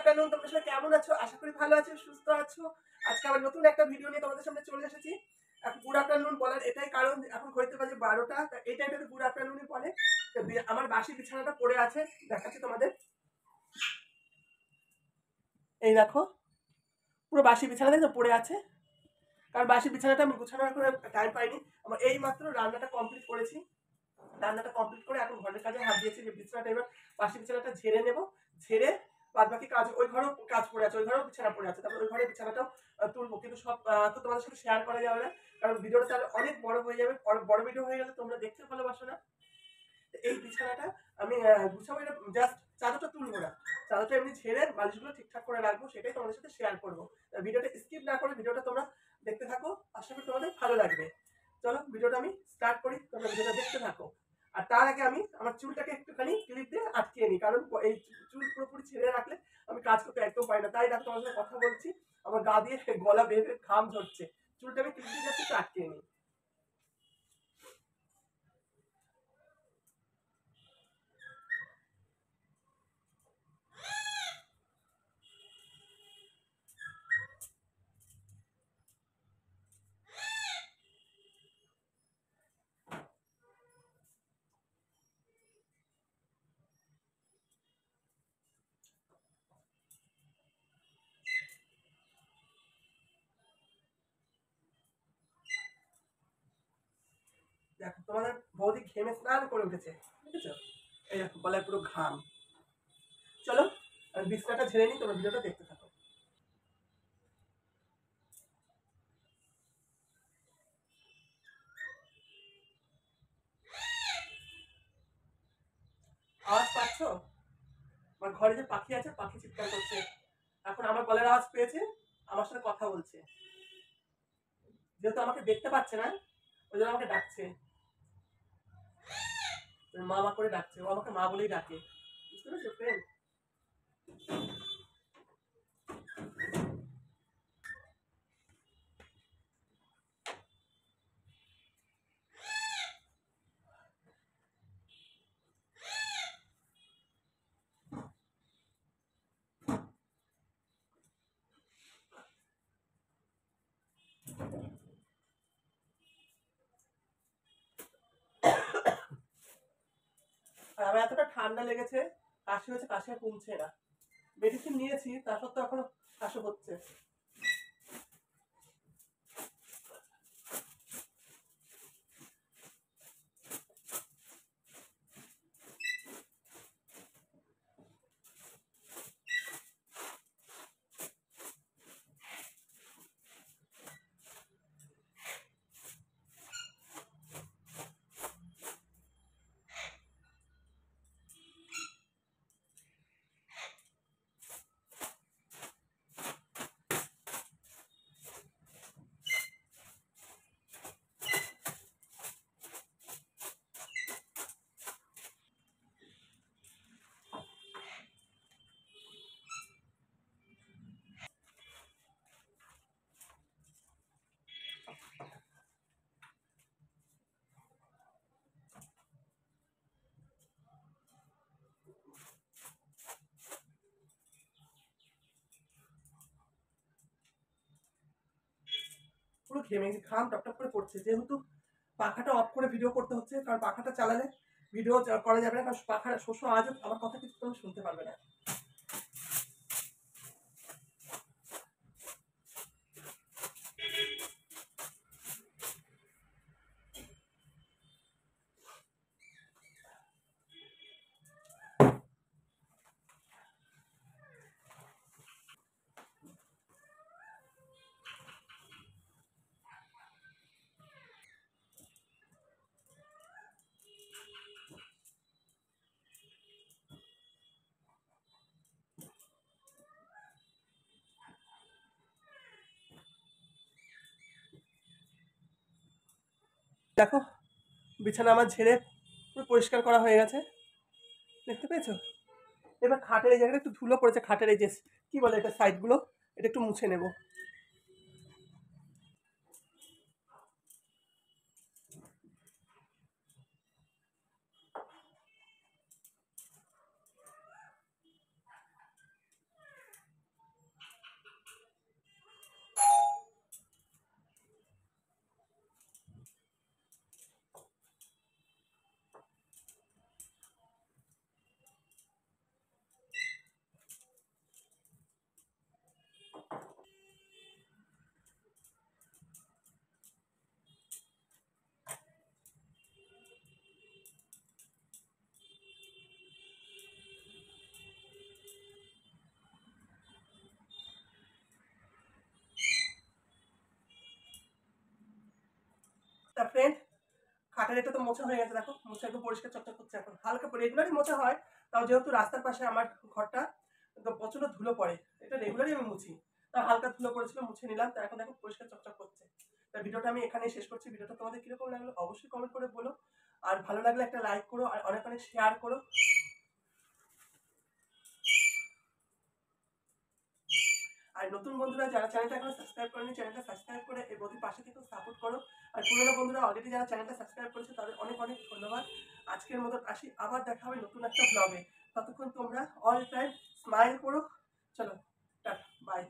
Afternoon, তোমরা সবাই কেমন আছো? আশা করি ভালো আছো, সুস্থ আছো। আজকে আবার নতুন একটা ভিডিও নিয়ে তোমাদের সামনে চলে এসেছি। এখন গুড আফটারনুন বলার এটাই কারণ, এখন ঘড়িতে বাজে 12টা। এই টাইমটা গুড আফটারনুনই বলে। আমার বাসি বিছানাটা পড়ে আছে, দেখাচ্ছি তোমাদের। এই দেখো, পুরো বাসি বিছানা দেখো পড়ে আছে। কারণ বাসি বিছানাটা আমি গুছানোর করে টাইম পাইনি। আমার এই মাত্র রান্নাটা কমপ্লিট করেছি। রান্নাটা কমপ্লিট করে এখন ঘরের কাজে হাত দিয়েছি যে বিছানাটা এবার বাসি বিছানাটা ঝেড়ে নেব। ঝেড়ে বাদ বাকি কাজ, ওই ঘরেও কাজ পড়ে আছে, ওই ঘরেও বিছানা পড়ে আছে, তারপর ওই ঘরের বিছানাটাও তুলবো। কিন্তু সব তো তোমাদের সাথে শেয়ার করা যাবে না, কারণ ভিডিওটা তাহলে অনেক বড় হয়ে যাবে। বড় ভিডিও হয়ে গেলে তোমরা দেখতে ভালোবাসো না। এই বিছানাটা আমি গুছাবো, এটা জাস্ট চাদরটা তুলবো না, চাদরটা এমনি ঝেড়ে বালিশগুলো ঠিকঠাক করে রাখবো, সেটাই তোমাদের সাথে শেয়ার করবো। ভিডিওটা স্কিপ না করে ভিডিওটা তোমরা দেখতে থাকো, আশা করি তোমাদের ভালো লাগবে। চলো ভিডিওটা আমি স্টার্ট করি, তোমরা ভিডিওটা দেখতে থাকো। আর তার আগে আমি আমার চুলটাকে একটুখানি ক্লিপ দিয়ে আটকিয়ে নিই, কারণ এই চুল পুরোপুরি ছেড়ে রাখলে আমি কাজ করতে একদম পারি না। তাই দেখো তোমার সাথে কথা বলছি, আমার গা দিয়ে গলা বের ঘাম ঝরছে। চুলটা আমি ক্লিপ দিয়ে যাচ্ছি, একটু আটকিয়ে নিই। দেখো তোমাদের বৌদি ঘেমে স্নান করে উঠেছে, বুঝেছো? এই দেখো গলায় পুরো ঘাম। চলো আমি বিছনাটা ঝেড়ে নিই, তোমরা ভিডিওটা দেখতে থাকো। আওয়াজ পাচ্ছ? আমার ঘরে যে পাখি আছে, পাখি চিৎকার করছে। এখন আমার গলার আওয়াজ পেয়েছে, আমার সাথে কথা বলছে। যেহেতু আমাকে দেখতে পাচ্ছে না, ওই জন্য আমাকে ডাকছে, মা মা করে ডাকছে। ও আমাকে মা বলেই ডাকে, বুঝতে পেরেছো ফ্রেন্ড? আর আমার এতটা ঠান্ডা লেগেছে, কাশি হয়েছে, কাশি আর কমছে না। মেডিসিন নিয়েছি, তা সত্ত্বেও এখনো কাশি হচ্ছে। পুরো ঘেমে গেছি, ঘাম টপটপ করে পড়ছে। যেহেতু পাখাটা অফ করে ভিডিও করতে হচ্ছে, কারণ পাখাটা চালালে ভিডিও করা যাবে না, কারণ পাখার শোষণ আজও আমার কথা কিছু তুমি শুনতে পারবে না। দেখো বিছানা আমার ঝেড়ে পুরো পরিষ্কার করা হয়ে গেছে, দেখতে পেয়েছো? এবার খাটের এই জায়গাটা একটু ধুলো পড়েছে, খাটের এই যে কি বলে এটা সাইডগুলো, এটা একটু মুছে নেব। তা ফ্রেন্ড, খাটের এটা তো মোছা হয়ে গেছে, দেখো মোছা একদম পরিষ্কার চকচক করছে। এখন হালকা রেগুলারই মোছা হয়, তাও যেহেতু রাস্তার পাশে আমার ঘরটা তো প্রচন্ড ধুলো পড়ে, এটা রেগুলারই আমি মুছি, তা হালকা ধুলো পড়েছিল মুছে নিলাম। তা এখন দেখো পরিষ্কার চকচক করছে। তা ভিডিওটা আমি এখানেই শেষ করছি। ভিডিওটা তোমাদের কিরকম লাগলো অবশ্যই কমেন্ট করে বলো, আর ভালো লাগলে একটা লাইক করো আর অনেক অনেক শেয়ার করো। আর নতুন বন্ধুরা যারা চ্যানেলটা এখনো সাবস্ক্রাইব করেনি, চ্যানেলটা সাবস্ক্রাইব করে এই বন্ধুর পাশে থেকে সাপোর্ট করো। আর পুরোনো বন্ধুরা অলরেডি যারা চ্যানেলটা সাবস্ক্রাইব করেছে তাদের অনেক অনেক ধন্যবাদ। আজকের মতন আসি, আবার দেখা হবে নতুন একটা ব্লগে। ততক্ষণ তোমরা অল টাইম স্মাইল করো। চলো, টাটা, বাই।